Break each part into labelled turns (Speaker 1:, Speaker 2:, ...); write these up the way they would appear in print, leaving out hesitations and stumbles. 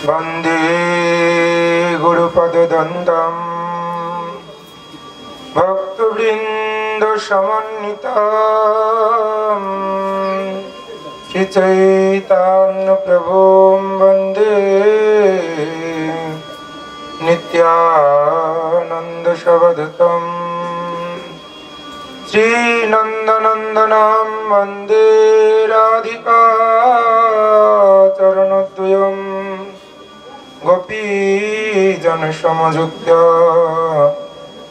Speaker 1: वंदे गुरुपदद्वन्द्वं भक्तवृन्दसमन्वितं श्रीचैतन्यप्रभुं वन्दे नित्यानन्दसवधूतं श्रीनन्दनन्दनं वन्दे राधिका चरणद्वयम् गोपीजनसमयुक्त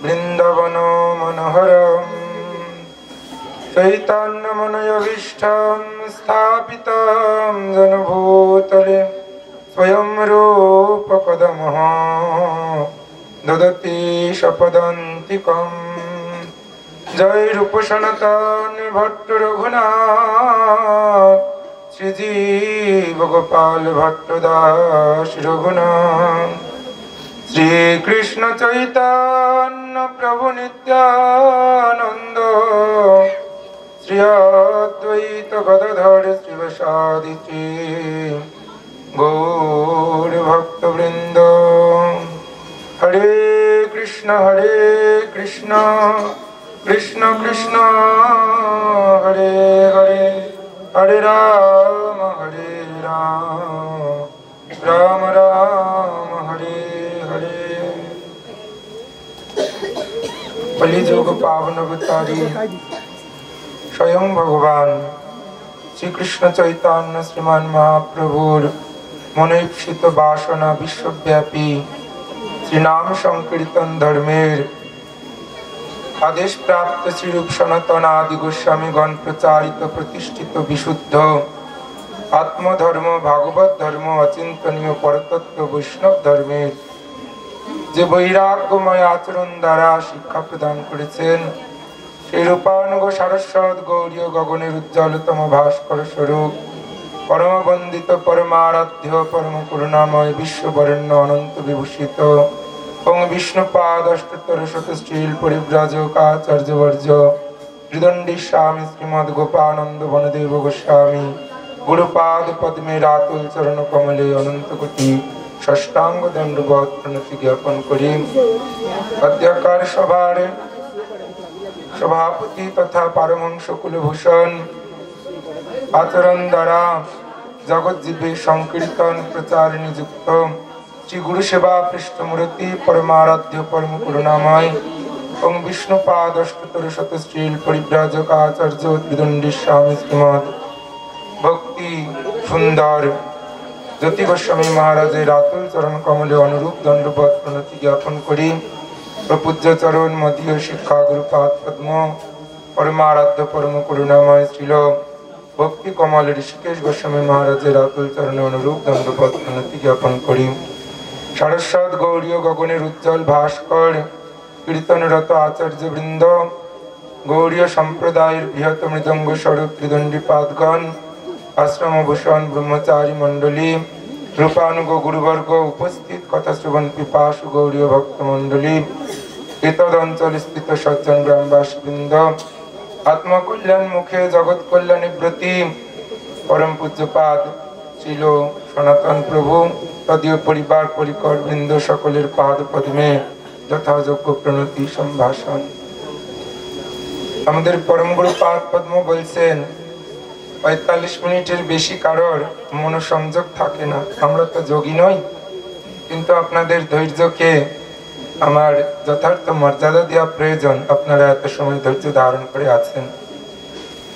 Speaker 1: वृन्दावन मनोहरम् चैतन्यमनोभीष्टं स्थापितं जनभूतले स्वयं रूप कदमः ददति सपदान्तिकम् जय रूप सनातन भट्ट रघुनाथ श्रीजीव गोपाल भट्टदास रघुनाथ श्री कृष्ण चैतन्य प्रभु नित्यानंद श्री अद्वैत गदाधर श्रीवासादि गौर भक्तवृंद हरे कृष्ण कृष्ण कृष्ण हरे हरे हरे राम राम राम हरे हरे। कलिजुग पावन अवतारी स्वयं भगवान श्री कृष्ण चैतन्य श्रीमान महाप्रभुर मनोईप्सित वासना विश्वव्यापी श्री नाम संकीर्तन धर्मेर आदेश प्राप्त श्री रूप सनातन आदि गोस्वामी गण प्रचारित प्रतिष्ठित विशुद्ध आत्मधर्म भागवत धर्म अचिंतनीय परतत्व वैष्णव धर्मेर जे वैराग्यमय आचरण द्वारा शिक्षा प्रदान करेছেন সেই রূপানুগ সারস্বত গৌরীয় গগনের উজ্জ্বলতম ভাস্কর স্বরূপ परम वंदित परमाराध्य परम करुणामय विश्ववरेण्य अनंत विभूषित ओं विष्णुपाद अष्टोत्तर शतश्रील परिव्राजक आचार्य वर्ज हृदंडी स्वामी श्रीमद गोपानंद वनदेव गोस्वामी गुरुपाद पद्मे रातुल चरण कमले अनंत कोटि षष्टांग दंडवत प्रणति ज्ञापन करी अध्यकार सभार सभापति तथा पारमहंस कुलभूषण आचरण द्वारा जगत जीवे संकीर्तन प्रचार नियुक्त श्री गुरु सेवा पृष्ठमूर्ति परमाराध्य परम करुणामय ओं विष्णुपाद अष्टोत्तर शतश्रील परिव्राजक आचार्य त्रिदंडी स्वामी श्रीमद भक्ति सुंदर ज्योति गोस्वामी महाराजेर आतुल चरण कमले अनुरूप दंडवत प्रणति ज्ञापन करी प्रपूज्य चरण मदीय शिक्षा गुरुपाद पद्म परमाराध्य परम करुणामय श्रील भक्ति कमल ऋषिकेश गोस्वामी महाराजेर आतुल चरण अनुरूप दंडवत प्रणति ज्ञापन करी सारस्वत गौरीय गगनेर उज्ज्वल भास्कर कीर्तनरत आचार्य वृंद गौरीय सम्प्रदायेर बृहत मृदंग स्वरूप त्रिदंडी पादगण आश्रम भूषण ब्रह्मचारी मंडली रूपानुग गुरुवर्ग उपस्थित कथा श्रवण पिपासु गौरीय भक्त मंडली एतदंचल स्थित सज्जन ग्रामवासी वृंद आत्मकल्याण मुखे जगत कल्याण व्रती परम पूज्यपाद श्रील सनातन प्रभु तदीय परिवार परिकर वृंद सकलेर पाद पद्मे यथायोग्य प्रणति सम्भाषण। आमादेर परम गुरु पाद पद्म बोलছেন 45 मिनिटेर बेशी कारोर मनोसंयोग थाके ना। आमरा तो योगी नई, किन्तु आपनादेर धैर्यके आमार यथार्थ मर्यादा देওয়া प्रयोजन। आपनारा एत समय धैर्य धारण करे आছেন,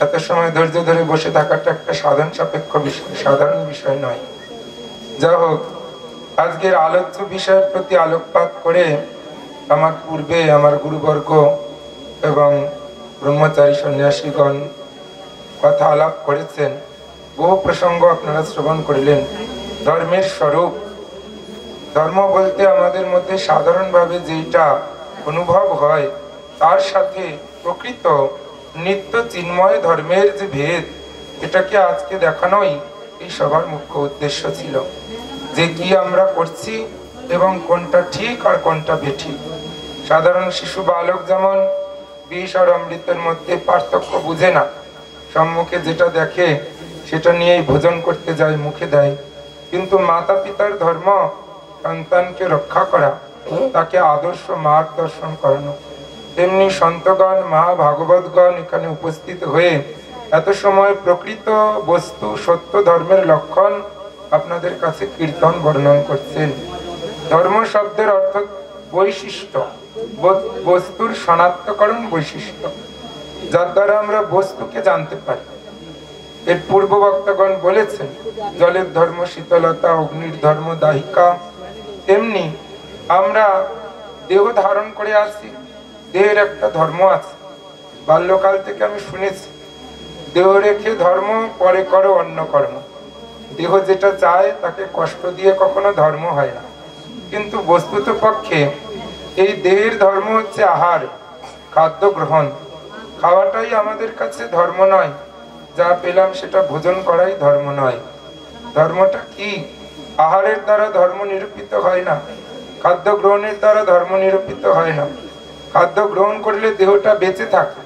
Speaker 1: एत समय धैर्य धरे बसे थाकाटा एकटा साधारण सापेक्ष विषय, साधारण विषय नय। যাই হোক, আজকের আলোচ্য বিষয়ের প্রতি আলোকপাত করে আমার পূর্বে আমার গুরুবর্গ এবং ব্রহ্মচারী সন্ন্যাসীগণ কথা আলাপ করেছেন। বহু প্রসঙ্গ আপনারা শ্রবণ করিলেন। ধর্মের স্বরূপ, ধর্ম বলতে আমাদের মধ্যে সাধারণভাবে যেটা অনুভব হয় তার সাথে প্রকৃত নিত্য চিন্ময় ধর্মের যে ভেদ, এটাকে আজকে দেখানোই এই সবার মুখ্য উদ্দেশ্য ছিল। যে কি আমরা করছি এবং কোনটা ঠিক আর কোনটা বেঠিক। সাধারণ শিশু বালক যেমন বিষ আর অমৃতের মধ্যে পার্থক্য বুঝে না, সম্মুখে যেটা দেখে সেটা নিয়েই ভোজন করতে যায়, মুখে দেয়। কিন্তু মাতা পিতার ধর্ম সন্তানকে রক্ষা করা, তাকে আদর্শ মার্গদর্শন করানো। তেমনি সন্তগণ, মহাভাগবতগণ এখানে উপস্থিত হয়ে এত সময় প্রকৃত বস্তু সত্য ধর্মের লক্ষণ আপনাদের কাছে কীর্তন বর্ণন করছেন। ধর্ম শব্দের অর্থ বৈশিষ্ট্য, বস্তুর শনাক্তকরণ বৈশিষ্ট্য, যার দ্বারা আমরা বস্তুকে জানতে পারি। এর পূর্ব বক্তাগণ বলেছেন জলের ধর্ম শীতলতা, অগ্নির ধর্ম দাহিকা। তেমনি আমরা দেহ ধারণ করে আছি, দেহের একটা ধর্ম আছে। বাল্যকাল থেকে আমি শুনেছি, দেহ রেখে ধর্ম, পরে করো অন্য কর্ম। দেহ যেটা চায় তাকে কষ্ট দিয়ে কখনো ধর্ম হয় না। কিন্তু বস্তুত পক্ষে এই দেহের ধর্ম হচ্ছে আহার, খাদ্য গ্রহণ। খাওয়াটাই আমাদের কাছে ধর্ম নয়, যা পেলাম সেটা ভোজন করাই ধর্ম নয়। ধর্মটা কি? আহারের দ্বারা ধর্ম নিরূপিত হয় না, খাদ্য গ্রহণের দ্বারা ধর্ম নিরূপিত হয় না। খাদ্য গ্রহণ করলে দেহটা বেঁচে থাকে,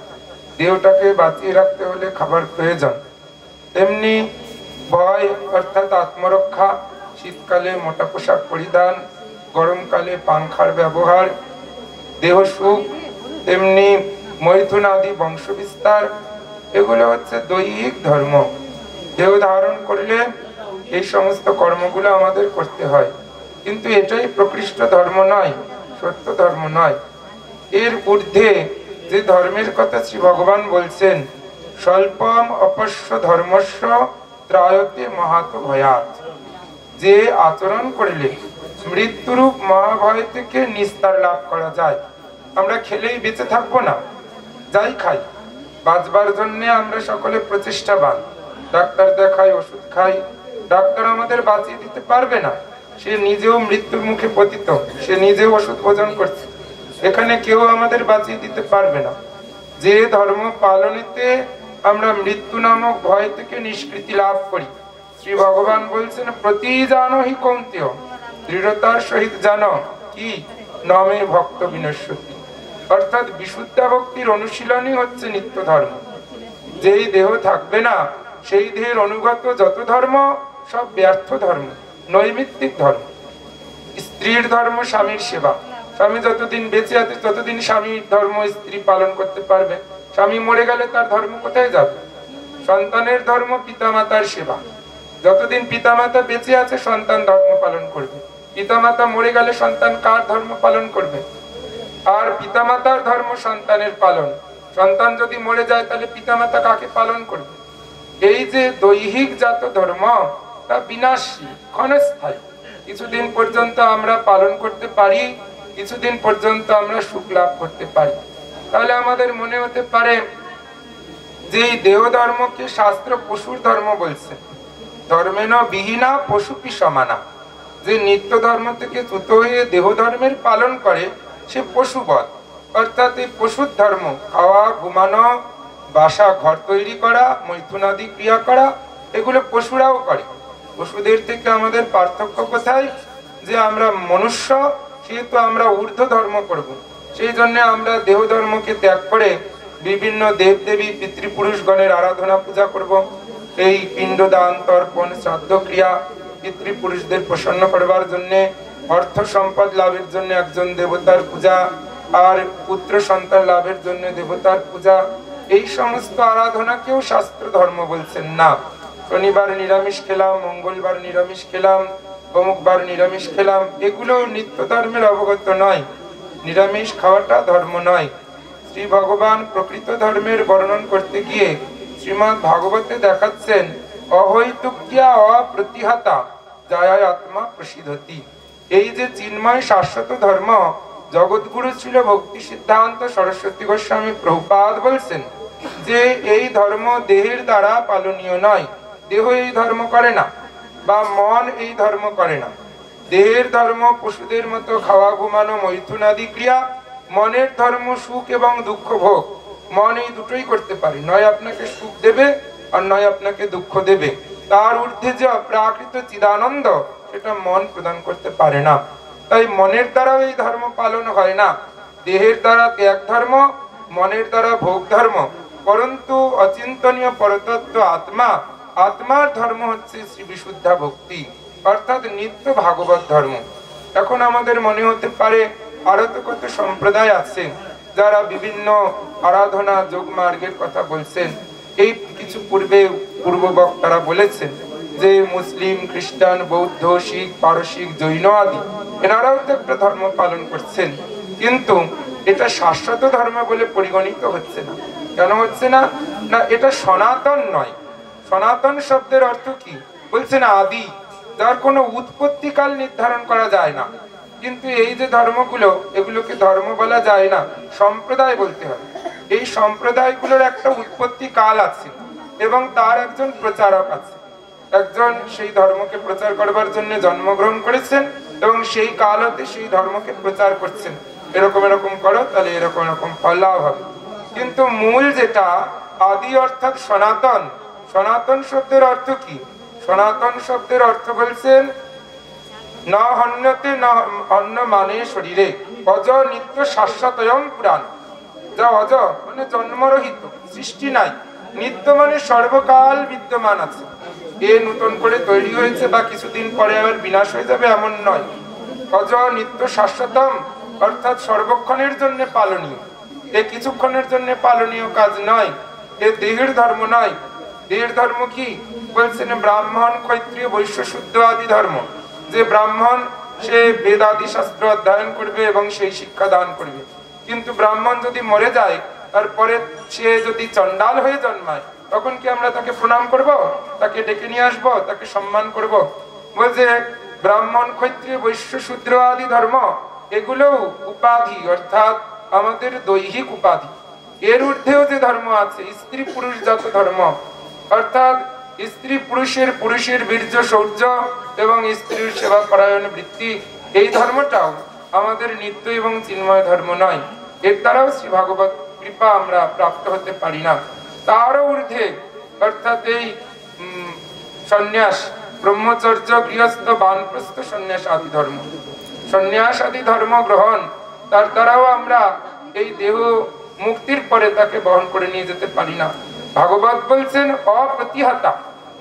Speaker 1: দেহটাকে বাঁচিয়ে রাখতে হলে খাবার প্রয়োজন। তেমনি ভয় অর্থাৎ আত্মরক্ষা, শীতকালে মোটা পোশাক পরিধান, গরমকালে পাংখার ব্যবহার, দেহ সুখ, তেমনি মৈথুন আদি বংশ বিস্তার, এগুলো হচ্ছে দৈহিক ধর্ম। দেহ ধারণ করলে এই সমস্ত কর্মগুলো আমাদের করতে হয়, কিন্তু এটাই প্রকৃষ্ট ধর্ম নয়, সত্য ধর্ম নয়। এর ঊর্ধ্বে যে ধর্মের কথা শ্রী ভগবান বলছেন, স্বল্পম অপশ্য ধর্মস্য ত্রায়তে মহাত ভয়াত, যে আচরণ করলে মৃত্যুরূপ মহাভয় থেকে নিস্তার লাভ করা যায়। আমরা খেলেই বেঁচে থাকবো না, যাই খাই, বাঁচবার জন্য আমরা সকলে প্রচেষ্টাবান। ডাক্তার দেখাই, ওষুধ খাই, ডাক্তার আমাদের বাঁচিয়ে দিতে পারবে না। সে নিজেও মৃত্যুর মুখে পতিত, সে নিজেও ওষুধ ভোজন করছে, এখানে কেউ আমাদের বাঁচিয়ে দিতে পারবে না। যে ধর্ম পালনেতে আমরা মৃত্যু নামক ভয় থেকে নিষ্কৃতি লাভ করি, শ্রী ভগবান বলছেন প্রতি জানো হি কৌন্তেয়, দৃঢ়তার সহিত জানো কি নমে ভক্ত বিনশ্বতি। অর্থাৎ বিশুদ্ধা ভক্তির অনুশীলনই হচ্ছে নিত্য ধর্ম। যেই দেহ থাকবে না, সেই দেহের অনুগত যত ধর্ম সব ব্যর্থ ধর্ম, নৈমিত্তিক ধর্ম। স্ত্রীর ধর্ম স্বামীর সেবা, স্বামী যতদিন বেঁচে আছে ততদিন স্বামীর ধর্ম স্ত্রী পালন করতে পারবে, স্বামী মরে গেলে তার ধর্ম কোথায় যাবে? সন্তানের ধর্ম পিতামাতার সেবা, যতদিন পিতামাতা বেঁচে আছে সন্তান ধর্ম পালন করবে, পিতামাতা মরে গেলে সন্তান কার ধর্ম পালন করবে? আর পিতামাতার ধর্ম সন্তানের পালন, সন্তান যদি মরে যায় তাহলে পিতামাতা কাকে পালন করবে? এই যে দৈহিক জাত ধর্ম, তা বিনাশী, ক্ষণস্থায়ী। কিছুদিন পর্যন্ত আমরা পালন করতে পারি, কিছুদিন পর্যন্ত আমরা সুখ লাভ করতে পারি। তাহলে আমাদের মনে হতে পারে যে এই দেহ ধর্মকে শাস্ত্র পশুর ধর্ম বলছে। ধর্মেন বিহীনা পশুপি সমানা, যে নিত্য ধর্ম থেকে চ্যুত হয়ে দেহ ধর্মের পালন করে সে পশুবৎ। অর্থাৎ এই পশুর ধর্ম, খাওয়া, ঘুমানো, বাসা ঘর তৈরি করা, মৈথুনাদি ক্রিয়া করা, এগুলো পশুরাও করে। পশুদের থেকে আমাদের পার্থক্য কোথায়? যে আমরা মনুষ্য, সেহেতু আমরা ঊর্ধ্ব ধর্ম করব। সেই জন্য আমরা দেহ ধর্মকে ত্যাগ করে বিভিন্ন দেবদেবী পিতৃপুরুষগণের আরাধনা পূজা করব। এই পিণ্ডদান, তর্পণ, শ্রাদ্ধ ক্রিয়া, পিতৃপুরুষদের প্রসন্ন করবার জন্য, অর্থ সম্পদ লাভের জন্য একজন দেবতার পূজা, আর পুত্র সন্তান লাভের জন্য দেবতার পূজা, এই সমস্ত আরাধনাকেও শাস্ত্র ধর্ম বলছেন না। শনিবার নিরামিষ খেলাম, মঙ্গলবার নিরামিষ খেলাম, অমুকবার নিরামিষ খেলাম, এগুলো নিত্য ধর্মের অবগত নয়। নিরামিষ খাওয়াটা ধর্ম নয়। শ্রী ভগবান প্রকৃত ধর্মের বর্ণন করতে গিয়ে শ্রীমদ্ ভাগবতে দেখাচ্ছেন অহৈতুক্যা অপ্রতিহতা জয় আত্মা প্রসিদ্ধতি। এই যে চিন্ময় শাশ্বত ধর্ম, জগৎগুরু ছিল ভক্তি সিদ্ধান্ত সরস্বতী গোস্বামী প্রভুপাদ বলছেন যে এই ধর্ম দেহের দ্বারা পালনীয় নয়। দেহ এই ধর্ম করে না, বা মন এই ধর্ম করে না। দেহের ধর্ম পশুদের মতো খাওয়া, ঘুমানো, মৈথুনাদি ক্রিয়া। মনের ধর্ম সুখ এবং দুঃখ ভোগ। মন এই দুটোই করতে পারে, নয় আপনাকে সুখ দেবে আর নয় আপনাকে দুঃখ দেবে। তার ঊর্ধ্বে যে অপ্রাকৃত চিদানন্দ, সেটা মন প্রদান করতে পারে না। তাই মনের দ্বারাও এই ধর্ম পালন হয় না। দেহের দ্বারা ত্যাগ ধর্ম, মনের দ্বারা ভোগ ধর্ম। পরন্তু অচিন্তনীয় পরতত্ত্ব আত্মা, আত্মার ধর্ম হচ্ছে শ্রী বিশুদ্ধা ভক্তি। অর্থাৎ নিত্য ভাগবত ধর্ম। এখন আমাদের মনে হতে পারে আরো তো কত সম্প্রদায় আছে যারা বিভিন্ন আরাধনা যোগ মার্গের কথা বলছেন। এই কিছু পূর্ব বক্তারা বলেছেন যে মুসলিম, খ্রিস্টান, বৌদ্ধ, শিখ, পারসিক, জৈন আদি এনারাও তো একটা ধর্ম পালন করছেন, কিন্তু এটা শাশ্বত ধর্ম বলে পরিগণিত হচ্ছে না। কেন হচ্ছে না? না, এটা সনাতন নয়। সনাতন শব্দের অর্থ কি? বলছেন আদি, যার কোনো উৎপত্তিকাল নির্ধারণ করা যায় না। কিন্তু এই যে ধর্মগুলো, এগুলোকে ধর্ম বলা যায় না, সম্প্রদায় বলতে হবে। এই সম্প্রদায়গুলোর একটা উৎপত্তি কাল আছে এবং তার একজন প্রচারক আছে। একজন সেই ধর্মকে প্রচার করবার জন্য জন্মগ্রহণ করেছেন এবং সেই কাল হতে সেই ধর্মকে প্রচার করছেন, এরকম এরকম করো তাহলে এরকম এরকম ফল লাভ হবে। কিন্তু মূল যেটা আদি অর্থাৎ সনাতন, সনাতন শব্দের অর্থ কি? সনাতন শব্দের অর্থ বলছেন না হন্যতে না অন্য মানে শরীরে অজ নিত্য শাশ্বতয়ম পুরাণ। যা অজ মানে জন্মরহিত, সৃষ্টি নাই, নিত্য মানে সর্বকাল বিদ্যমান আছে। এ নতুন করে তৈরি হয়েছে বা কিছুদিন পরে আবার বিনাশ হয়ে যাবে এমন নয়। অজ নিত্য শাশ্বতম অর্থাৎ সর্বক্ষণের জন্য পালনীয়। এ কিছুক্ষণের জন্য পালনীয় কাজ নয়, এ দেহের ধর্ম নয়। দেহের ধর্ম কি বলছেন? ব্রাহ্মণ, ক্ষত্রিয়, বৈশ্য, শূদ্র আদি ধর্ম। যে ব্রাহ্মণ সে বেদ আদি শাস্ত্র অধ্যয়ন করবে এবং সেই শিক্ষা দান করবে। কিন্তু ব্রাহ্মণ যদি মরে যায়, তারপরে সে যদি চণ্ডাল হয়ে জন্মায়, তখন কি আমরা তাকে প্রণাম করব? তাকে ডেকে নিয়ে আসবো? তাকে সম্মান করব? বলছে ব্রাহ্মণ, ক্ষত্রিয়, বৈশ্য, শূদ্র আদি ধর্ম এগুলো উপাধি, অর্থাৎ আমাদের দৈহিক উপাধি। এর ঊর্ধ্বেও যে ধর্ম আছে স্ত্রী পুরুষ জাত ধর্ম, অর্থাৎ স্ত্রী পুরুষের বীর্য, শৌর্য এবং স্ত্রীর সেবা পরায়ণ বৃত্তি, এই ধর্মটাও আমাদের নিত্য এবং চিন্ময় ধর্ম নয়। এর দ্বারাও শ্রী ভাগবত কৃপা আমরা প্রাপ্ত হতে পারি না। তারও ঊর্ধ্বে অর্থাৎ এই সন্ন্যাস, ব্রহ্মচর্য, গৃহস্থ, বানপ্রস্থ সন্ন্যাস আদি ধর্ম, সন্ন্যাস আদি ধর্ম গ্রহণ, তার দ্বারাও আমরা এই দেহ মুক্তির পরে তাকে বহন করে নিয়ে যেতে পারি না। ভাগবত বলছেন অপ্রতিহতা,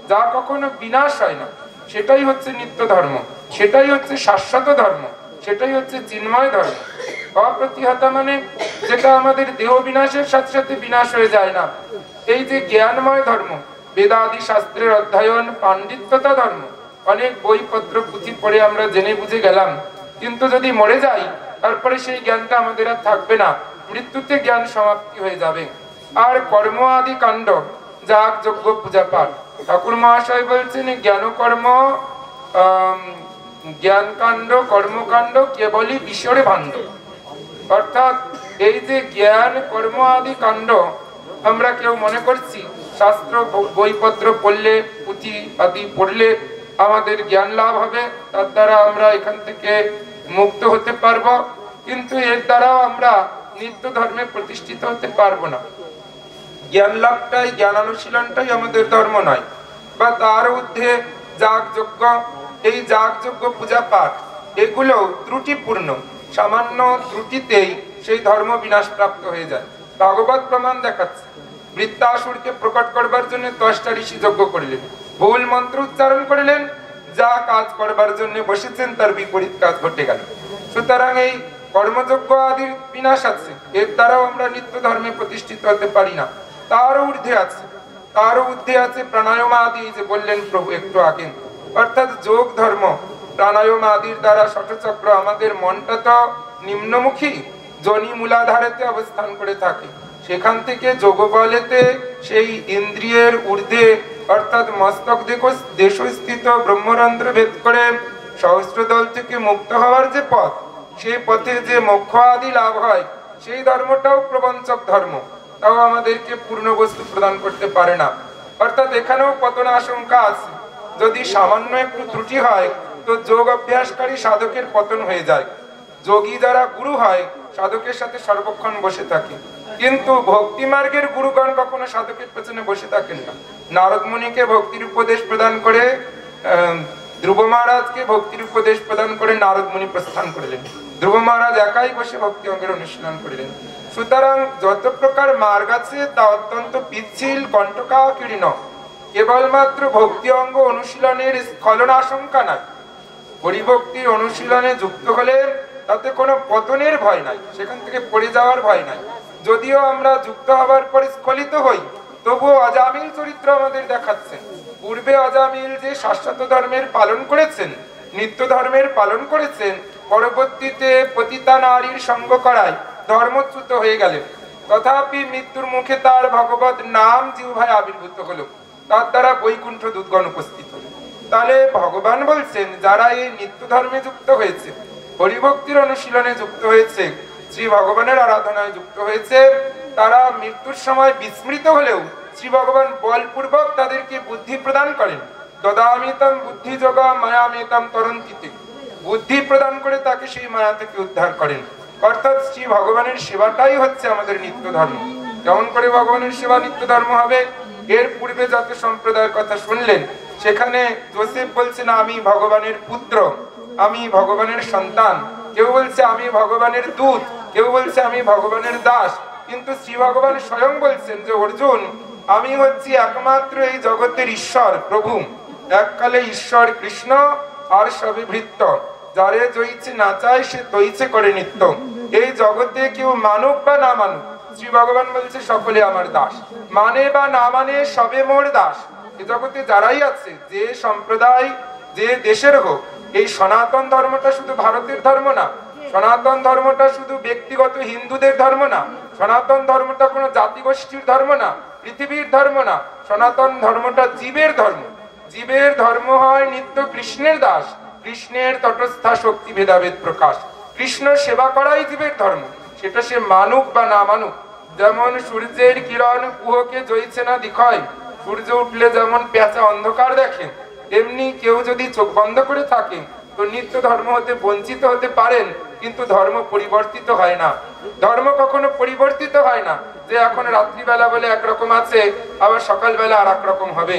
Speaker 1: যা কখনো বিনাশ হয় না, সেটাই হচ্ছে নিত্য ধর্ম, সেটাই হচ্ছে শাশ্বত ধর্ম, সেটাই হচ্ছে চিন্ময় ধর্ম। অপ্রতিহতা মানে যেটা আমাদের দেহ বিনাশের সাথে সাথে বিনাশ হয়ে যায় না। এই যে জ্ঞানময় ধর্ম, বেদাদি শাস্ত্রের অধ্যয়ন, পাণ্ডিত্যতা ধর্ম, অনেক বইপত্র পুঁথি পড়ে আমরা জেনে বুঝে গেলাম, কিন্তু যদি মরে যাই তারপরে সেই জ্ঞানটা আমাদের আর থাকবে না, মৃত্যুতে জ্ঞান সমাপ্তি হয়ে যাবে। আর কর্ম আদি কাণ্ড, যাগ যজ্ঞ পূজা পাঠ, ঠাকুর মহাশয় বলছেন জ্ঞান কর্ম, জ্ঞান কাণ্ড, কর্মকাণ্ড কেবলই বিষরে ভাণ্ড। অর্থাৎ এই যে জ্ঞান কর্ম আদি কাণ্ড আমরা কেউ মনে করছি শাস্ত্র বইপত্র পড়লে, পুঁথি আদি পড়লে আমাদের জ্ঞান লাভ হবে, তার দ্বারা আমরা এখান থেকে মুক্ত হতে পারবো, কিন্তু এর দ্বারাও আমরা নিত্য ধর্মে প্রতিষ্ঠিত হতে পারবো না। জ্ঞান লাভটাই, জ্ঞান অনুশীলনটাই আমাদের ধর্ম নয়। বা তার ঊর্ধ্বে যাগ যজ্ঞ, এই যাগ যজ্ঞ পূজা পাঠ এগুলো ত্রুটিপূর্ণ, সামান্য ত্রুটিতেই সেই ধর্ম বিনাশ প্রাপ্ত হয়ে যায়। ভাগবত প্রমাণ দেখাচ্ছে। বৃত্তাসুরকে প্রকট করবার জন্য 10টা ঋষি যজ্ঞ করলেন, ভুল মন্ত্র উচ্চারণ করলেন, যা কাজ করবার জন্য বসেছেন তার বিপরীত কাজ ঘটে গেল। সুতরাং এই কর্মযজ্ঞ আদির বিনাশ আছে, এর দ্বারাও আমরা নিত্য ধর্মে প্রতিষ্ঠিত হতে পারি না। তারও ঊর্ধ্বে আছে, তারও ঊর্ধ্বে আছে প্রাণায়াম আদি, যে বললেন প্রভু একটু আগে, অর্থাৎ যোগ ধর্ম। প্রাণায়াম আদির দ্বারা ষটচক্র, আমাদের মনটা তো নিম্নমুখী, যোনি মূলাধারেতে অবস্থান করে থাকে, সেখান থেকে যোগ বলেতে সেই ইন্দ্রিয়ের ঊর্ধ্বে অর্থাৎ মস্তক দেশস্থিত ব্রহ্মরন্ধ্র ভেদ করে সহস্রদল থেকে মুক্ত হওয়ার যে পথ, সেই পথে যে মোক্ষ আদি লাভ হয়, সেই ধর্মটাও প্রবঞ্চক ধর্ম, তাও আমাদেরকে পূর্ণ বস্তু প্রদান করতে পারে না। অর্থাৎ এখানেও পতন আশঙ্কা আছে। যদি সামান্য একটু ত্রুটি হয় তো যোগ অভ্যাসকারী সাধকের পতন হয়ে যায়। যোগী যারা গুরু হয় সাধকের সাথে সর্বক্ষণ বসে থাকে, কিন্তু ভক্তি মার্গের গুরুগণ কখনো সাধকের পেছনে বসে থাকেন না। নারদ মুনিকে ভক্তির উপদেশ প্রদান করে, ধ্রুব মহারাজকে ভক্তির উপদেশ প্রদান করে নারদ মুনি প্রস্থান করলেন। ধ্রুব মহারাজ একাই বসে ভক্তি অঙ্গের অনুশীলন করলেন। সুতরাং যত প্রকার মার্গ আছে তা অত্যন্ত পিচ্ছিল, কণ্টকাকীর্ণ। কেবলমাত্র ভক্তি অঙ্গ অনুশীলনের স্খলন আশঙ্কা নয়, হরিভক্তির অনুশীলনে যুক্ত হলে তাতে কোনো পতনের ভয় নাই, সেখান থেকে পড়ে যাওয়ার ভয় নাই। যদিও আমরা যুক্ত হবার পরে স্খলিত হই, তবুও অজামিল চরিত্র আমাদের দেখাচ্ছেন। পূর্বে অজামিল যে শাশ্বত ধর্মের পালন করেছেন, নিত্য ধর্মের পালন করেছেন, পরবর্তীতে পতিতা নারীর সঙ্গ করায় ধর্মচ্যুত হয়ে গেলেন। তথাপি মৃত্যুর মুখে তার ভগবত নাম জিহ্বায় আবির্ভূত হলো, তার দ্বারা বৈকুণ্ঠ দূতগণ উপস্থিত হলো। তাহলে ভগবান বলছেন, যারা এই নিত্য ধর্মে যুক্ত হয়েছে, হরিভক্তির অনুশীলনে যুক্ত হয়েছে, শ্রী ভগবানের আরাধনায় যুক্ত হয়েছে, তারা মৃত্যুর সময় বিস্মৃত হলেও শ্রী ভগবান বলপূর্বক তাদেরকে বুদ্ধি প্রদান করেন। দদামিতম বুদ্ধি যোগা মায়ামিতম তরন্তিতে, বুদ্ধি প্রদান করে তাকে সেই মায়া থেকে উদ্ধার করেন। অর্থাৎ শ্রী ভগবানের সেবাটাই হচ্ছে আমাদের নিত্য ধর্ম। কেমন করে ভগবানের সেবা নিত্য ধর্ম হবে? এর পূর্বে যত সম্প্রদায়ের কথা শুনলেন, সেখানে যোসেফ বলছে না আমি ভগবানের পুত্র, আমি ভগবানের সন্তান, কেউ বলছে আমি ভগবানের দূত, কেউ বলছে আমি ভগবানের দাস। কিন্তু শ্রী ভগবান স্বয়ং বলছেন যে অর্জুন, আমি হচ্ছি একমাত্র এই জগতের ঈশ্বর প্রভু, এককালে ঈশ্বর কৃষ্ণ আর সবে ভৃত্য, যারে জয়িছে না চায় সে তৈছে করে নিত্য। এই জগতে কেউ মানুক বা না মানুক, শ্রী ভগবান বলছে সকলে আমার দাস, মানে বা না মানে সবে মোর দাস। এই জগতে যারাই আছে, যে সম্প্রদায় যে দেশের হোক, এই সনাতন ধর্মটা শুধু ভারতের ধর্ম না, সনাতন ধর্মটা শুধু ব্যক্তিগত হিন্দুদের ধর্ম না, সনাতন ধর্মটা কোনো জাতিগোষ্ঠীর ধর্ম না, পৃথিবীর ধর্ম না, সনাতন ধর্মটা জীবের ধর্ম। জীবের ধর্ম হয় নিত্য কৃষ্ণের দাস, কৃষ্ণের তটস্থা শক্তি ভেদাভেদ প্রকাশ। কৃষ্ণ সেবা করাই জীবের ধর্ম, সেটা সে মানুক বা না মানুক। যেমন সূর্যের কিরণ কুহকে জয়ছে না দিখয়, সূর্য উঠলে যেমন পেঁচা অন্ধকার দেখে, এমনি কেউ যদি চোখ বন্ধ করে থাকে তো নিত্য ধর্ম হতে বঞ্চিত হতে পারেন, কিন্তু ধর্ম পরিবর্তিত হয় না। ধর্ম কখনো পরিবর্তিত হয় না, যে এখন রাত্রিবেলা বলে একরকম আছে, আবার সকালবেলা আর এক রকম হবে।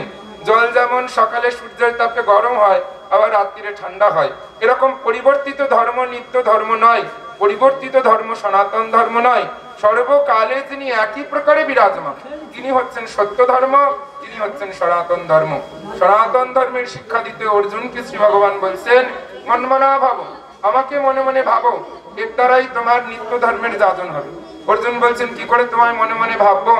Speaker 1: জল যেমন সকালে সূর্যের তাপে গরম হয়, আবার রাত্রিরে ঠান্ডা হয়, এরকম পরিবর্তিত ধর্ম নিত্য ধর্ম নয়, পরিবর্তিত ধর্ম সনাতন ধর্ম নয়। সর্বকালে তিনি একই প্রকারে বিরাজমান, তিনি হচ্ছেন সত্য ধর্ম, তিনি হচ্ছেন সনাতন ধর্ম। সনাতন ধর্মের শিক্ষা দিতে অর্জুনকে শ্রী ভগবান বলছেন, মনমনা ভাবো, আমাকে মনে মনে ভাবো, এর দ্বারাই তোমার নিত্য ধর্মের যাজন হবে। অর্জুন বলছেন, কি করে তোমায় মনে মনে ভাববো?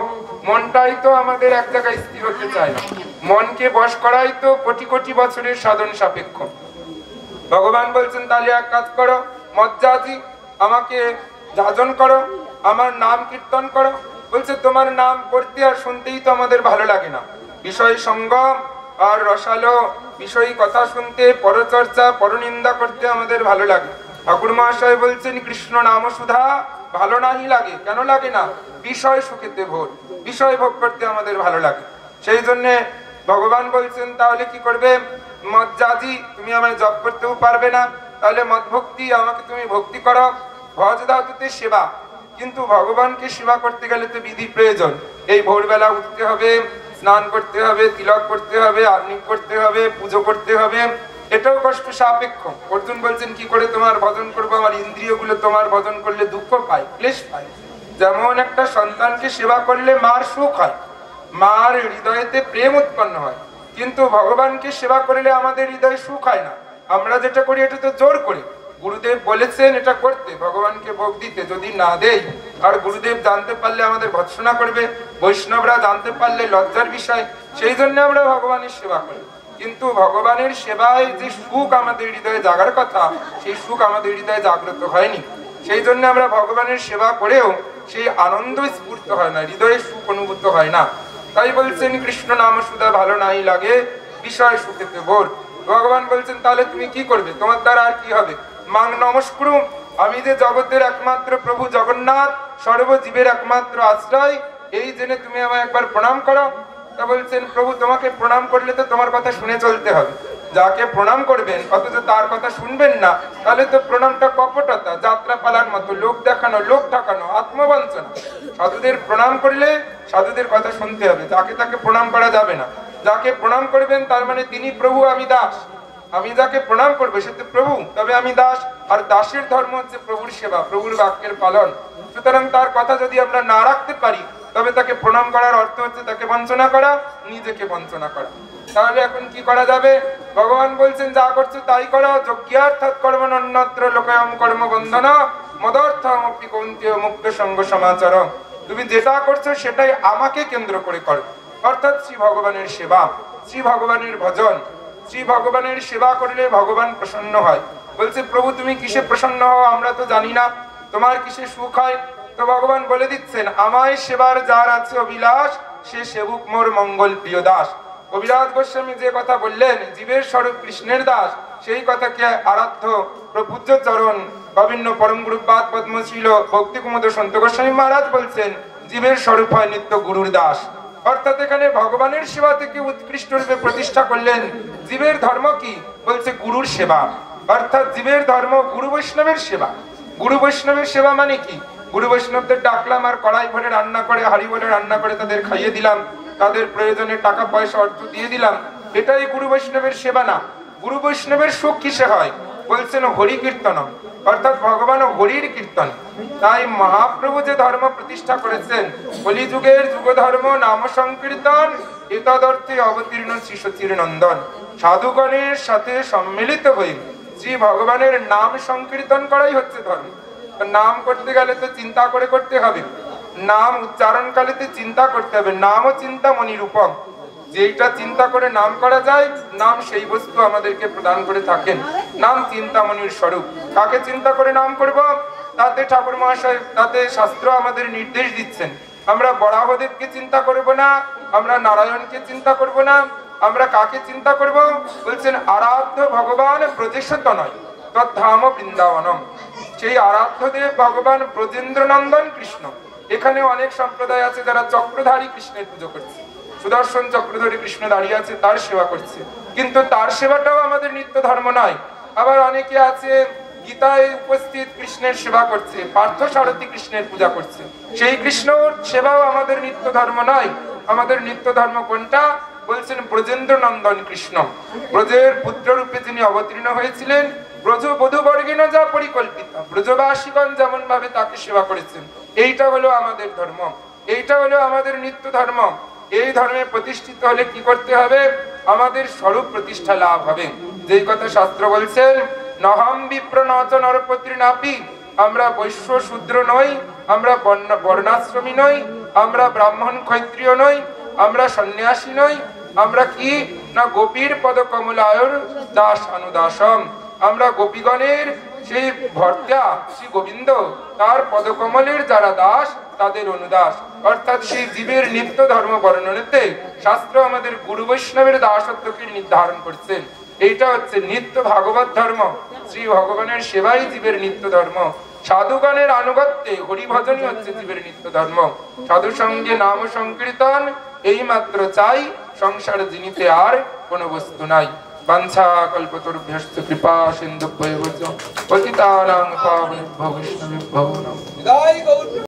Speaker 1: মনটাই তো আমাদের এক জায়গায় স্থির হতে চায় না, মনকে বশ করাই তো কোটি কোটি বছরের সাধন সাপেক্ষ। ভগবান বলছেন, তাহলে এক কাজ করো, মজ্জাজি আমাকে যাজন করো, আমার নাম কীর্তন করো। বলছে, তোমার নাম করতে আর শুনতেই তো আমাদের ভালো লাগে না, বিষয় সঙ্গম আর রসালো বিষয় কথা শুনতে, পরচর্চা পরনিন্দা করতে আমাদের ভালো লাগে। ঠাকুর মহাশয় বলছেন, কৃষ্ণ নাম সুধা ভালো নাহি লাগে। কেন লাগে না? বিষয় সুখেতে ভোর, বিষয় ভোগ করতে আমাদের ভালো লাগে। সেই জন্য ভগবান বলছেন, তাহলে কি করবে? মজ্জাজি, তুমি আমায় জপ করতেও পারবে না, তাহলে মদ ভক্তি, আমাকে তুমি ভক্তি করো। ভজ ধাতুতে সেবা, কিন্তু ভগবানকে সেবা করতে গেলে তো বিধি প্রয়োজন। এই ভোরবেলা উঠতে হবে, স্নান করতে হবে, তিলক করতে হবে, আর্নিক করতে হবে, পুজো করতে হবে, এটাও কষ্ট সাপেক্ষ। অর্জুন বলছেন, কি করে তোমার ভজন করবো? আমার ইন্দ্রিয়গুলো তোমার ভজন করলে দুঃখ পায়, ক্লেশ পায়। যেমন একটা সন্তানকে সেবা করলে মার সুখ হয়, মার হৃদয়েতে প্রেম উৎপন্ন হয়, কিন্তু ভগবানকে সেবা করলে আমাদের হৃদয়ে সুখ হয় না। আমরা যেটা করি এটা তো জোর করে। গুরুদেব বলেছেন এটা করতে, ভগবানকে ভোগ দিতে, যদি না দেই আর গুরুদেব জানতে পারলে আমাদের ভৎসনা করবে, বৈষ্ণবরা জানতে পারলে লজ্জার বিষয়, সেই জন্য আমরা ভগবানের সেবা করি। কিন্তু ভগবানের সেবায় যে সুখ আমাদের হৃদয়ে জাগার কথা, সেই সুখ আমাদের হৃদয়ে জাগ্রত হয়নি। সেই জন্য আমরা ভগবানের সেবা করেও সেই আনন্দ স্ফূর্ত হয় না, হৃদয়ে সুখ অনুভূত হয় না। তাই বলছেন, কৃষ্ণ নাম সুধা ভালো নাই লাগে, বিষয় সুখেতে ভোর। ভগবান বলছেন, তাহলে তুমি কি করবে? তোমার দ্বারা আর কি হবে? মাং নমস্কুরুম, আমি যে জগতের একমাত্র প্রভু জগন্নাথ, সর্বজীবের একমাত্র আশ্রয়, এই জেনে তুমি আমায় একবার প্রণাম করো। তা বলছেন, প্রভু তোমাকে প্রণাম করলে তো তোমার কথা শুনে চলতে হবে। যাকে প্রণাম করবেন অথচ তার কথা শুনবেন না, তাহলে তো প্রণামটা কপটতা, যাত্রা পালার মতো, লোক দেখানো, লোক ঠকানো, আত্মবঞ্চনা। সাধুদের প্রণাম করলে সাধুদের কথা শুনতে হবে, যাকে তাকে প্রণাম করা যাবে না। যাকে প্রণাম করবেন তার মানে তিনি প্রভু, আমি দাস। আমি যাকে প্রণাম করবো সে তো প্রভু, তবে আমি দাস। আর দাসের ধর্ম হচ্ছে প্রভুর সেবা, প্রভুর বাক্যের পালন। সুতরাং তার কথা যদি আমরা না রাখতে পারি, তবে তাকে প্রণাম করার অর্থ হচ্ছে তাকে বঞ্চনা করা, নিজেকে বঞ্চনা করা। তাহলে এখন কি করা যাবে? ভগবান বলছেন যা করছো তাই করো, যজ্ঞার্থাৎ কর্ম অন্যত্র লোকয়ম কর্ম বন্ধন মদর্থমপি কৌন্তেয় মুক্ত সঙ্গ সমাচার। তুমি যেটা করছো সেটাই আমাকে কেন্দ্র করে করো, অর্থাৎ শ্রী ভগবানের সেবা, শ্রী ভগবানের ভজন। শ্রী ভগবানের সেবা করলে ভগবান প্রসন্ন হয়। বলছে প্রভু তুমি কিসে প্রসন্ন হও আমরা তো জানি না, তোমার কিসে সুখ হয়? তো ভগবান বলে দিচ্ছেন আমায় সেবার যার আছে অভিলাষ সে সেবক মোর মঙ্গল প্রিয় দাস। কবিরাজ গোস্বামী যে কথা বললেন জীবের স্বরূপ কৃষ্ণের দাস, সেই কথাকে আরাধ্য প্রপূজ্য চরণ বিভিন্ন পরম গুরুপাদ পদ্মশীল ভক্তি কুমুদ সন্ত গোস্বামী মহারাজ বলছেন জীবের স্বরূপ হয় নিত্য গুরুর দাস। অর্থাৎ এখানে ভগবানের সেবা থেকে উৎকৃষ্ট রূপে প্রতিষ্ঠা করলেন। জীবের ধর্ম কি? বলছে গুরুর সেবা, অর্থাৎ জীবের ধর্ম গুরু বৈষ্ণবের সেবা। গুরু বৈষ্ণবের সেবা মানে কি? গুরু বৈষ্ণবদের ডাকলাম আর কড়াই ভরে রান্না করে হাড়ি ভরে রান্না করে তাদের খাইয়ে দিলাম, তাদের প্রয়োজনে টাকা পয়সা অর্থ দিয়ে দিলাম, এটাই গুরু বৈষ্ণবের সেবা না। গুরু বৈষ্ণবের সুখ কিসে হয়? বলছেন হরি কীর্তন, অর্থাৎ ভগবান হরির কীর্তন। তাই মহাপ্রভু যে ধর্ম প্রতিষ্ঠা করেছেন কলিযুগের যুগ ধর্ম নাম সংকীর্তন, এতদর্থে অবতীর্ণ শ্রী সচির নন্দন। সাধুগণের সাথে সম্মিলিত হয়ে শ্রী ভগবানের নাম সংকীর্তন করাই হচ্ছে ধর্ম। নাম করতে গেলে তো চিন্তা করে করতে হবে, নাম উচ্চারণ কালে তো চিন্তা করতে হবে। নাম ও চিন্তা মনিরূপম, যেটা চিন্তা করে নাম করা যায় নাম সেই বস্তু আমাদেরকে প্রদান করে থাকেন। নাম চিন্তামণির স্বরূপ। কাকে চিন্তা করে নাম করব? তাতে ঠাকুর মহাশয় তাতে শাস্ত্র আমাদের নির্দেশ দিচ্ছেন আমরা বরাহদেবকে চিন্তা করব না, আমরা নারায়ণকে চিন্তা করব না, আমরা কাকে চিন্তা করব? বলছেন আরাধ্য ভগবান ব্রজেশত নয় তদ্ধাম বৃন্দাবনম। সেই আরাধ্য দেব ভগবান ব্রজেন্দ্র নন্দন কৃষ্ণ। এখানে অনেক সম্প্রদায় আছে যারা চক্রধারী কৃষ্ণের পুজো করছে, সুদর্শন চক্রধারী কৃষ্ণ দাঁড়িয়ে আছে তার সেবা করছে, কিন্তু তার সেবাটাও আমাদের নিত্য ধর্ম নয়। আবার অনেকে আছে গীতায় উপস্থিত কৃষ্ণের সেবা করছে, পার্থ সারথী কৃষ্ণের পূজা করছে, সেই কৃষ্ণর সেবাও আমাদের নিত্য ধর্ম নয়। আমাদের নিত্য ধর্ম কোনটা? বলছেন ব্রজেন্দ্র নন্দন কৃষ্ণ। ব্রজের পুত্র রূপে যিনি অবতীর্ণ হয়েছিলেন, ব্রজ বধূ বর্গিন যা পরিকল্পিত, ব্রজবাসীগণ যেমন ভাবে তাকে সেবা করেছেন, এইটা হলো আমাদের ধর্ম, এইটা হলো আমাদের নিত্য ধর্ম। এই ধর্মে প্রতিষ্ঠিত হলে কি করতে হবে? আমাদের স্বরূপ প্রতিষ্ঠা লাভ হবে। যেই কথা শাস্ত্র বলছেন নহম বিপ্র নচ নরপত্রী নাপি, আমরা বৈশ্য শূদ্র নই, আমরা বর্ণাশ্রমী নই, আমরা ব্রাহ্মণ ক্ষত্রিয় নই, আমরা সন্ন্যাসী নই, আমরা কি না গোপীর পদ কমলায়র দাস অনুদাসম। আমরা গোপীগণের সেই ভর্তা শ্রী গোবিন্দ তার পদকমলের যারা দাস তাদের অনুদাস। অর্থাৎ সেই জীবের নিত্য ধর্ম বর্ণনাতে শাস্ত্র আমাদের গুরু বৈষ্ণবের দাসত্বকে নির্ধারণ করছেন। এইটা হচ্ছে নিত্য ভাগবত ধর্ম। শ্রী ভগবানের সেবাই জীবের নিত্য ধর্ম। সাধুগণের আনুগত্যে হরিভজনই হচ্ছে জীবের নিত্য ধর্ম। সাধু সঙ্গে নাম সংকীর্তন এই মাত্র চাই, সংসার জিনিতে আর কোনো বস্তু নাই। বাঞ্ছা কল্পতরুভ্যশ্চ কৃপা সিন্ধুভ্যৈব চ পতিতানাং পাবনেভ্যো বৈষ্ণবেভ্যো নমঃ।